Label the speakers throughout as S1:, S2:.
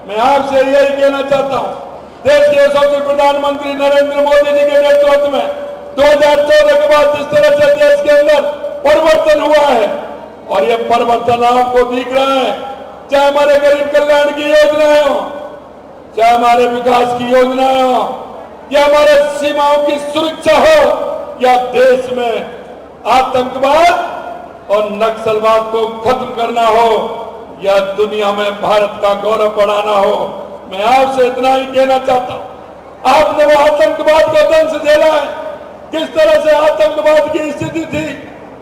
S1: मैं आपसे यही कहना चाहता हूं, देश के यशस्वी प्रधानमंत्री नरेंद्र मोदी जी के नेतृत्व में 2014 के बाद जिस तरह से देश के अंदर परिवर्तन हुआ है, और ये परिवर्तन आपको दिख रहा है, चाहे हमारे गरीब कल्याण की योजनाएं हो, चाहे हमारे विकास की योजनाएं हो, या हमारे सीमाओं की सुरक्षा हो, या देश में आतंकवाद और नक्सलवाद को खत्म करना हो, या दुनिया में भारत का गौरव बढ़ाना हो। मैं आपसे इतना ही कहना चाहता हूं, आपने वो आतंकवाद को दंश झेला है। किस तरह से आतंकवाद की स्थिति थी,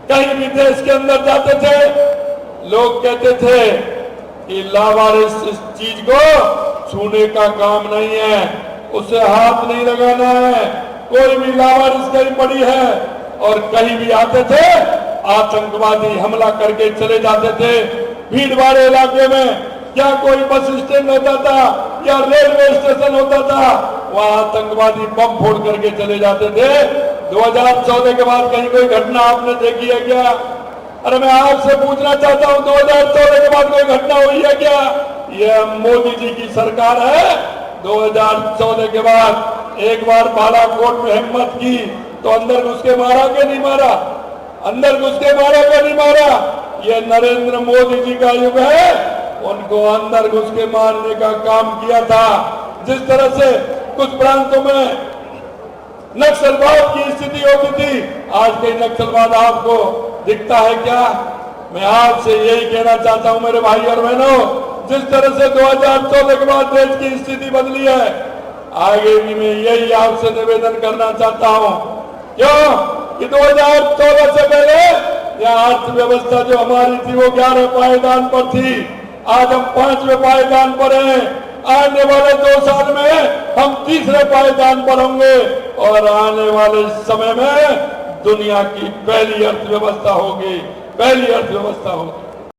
S1: कहीं भी देश के अंदर जाते थे, लोग कहते थे कि लावारिस इस चीज को छूने का काम नहीं है, उसे हाथ नहीं लगाना है। कोई भी लावारिस कहीं पड़ी है, और कहीं भी आते थे आतंकवादी हमला करके चले जाते थे। भीड़ भाड़ इलाके में क्या कोई बस स्टैंड होता था या रेलवे स्टेशन होता था, वहां आतंकवादी बम फोड़ करके चले जाते थे। 2014 के बाद कहीं कोई घटना आपने देखी है क्या? अरे मैं आपसे पूछना चाहता हूं, 2014 के बाद कोई घटना हुई है क्या? यह मोदी जी की सरकार है। 2014 के बाद एक बार बालाकोट में हिम्मत की तो अंदर घुस के मारा के नहीं मारा? अंदर घुस के मारा के नहीं मारा? यह नरेंद्र मोदी जी का युग है। उनको अंदर घुस के मारने का काम किया था। जिस तरह से कुछ प्रांतों में नक्सलवाद की स्थिति होती थी, आज कहीं नक्सलवाद आपको दिखता है क्या? मैं आपसे यही कहना चाहता हूं मेरे भाई और बहनों, जिस तरह से 2014 के बाद देश की स्थिति बदली है, आगे भी मैं यही आपसे निवेदन करना चाहता हूं। क्यों कि 2014 से पहले यह अर्थव्यवस्था जो हमारी थी वो 11 पायदान पर थी, आज हम 5वें पायदान पर हैं। आने वाले 2 साल में हम 3रे पायदान पर होंगे, और आने वाले समय में दुनिया की पहली अर्थव्यवस्था होगी, पहली अर्थव्यवस्था होगी।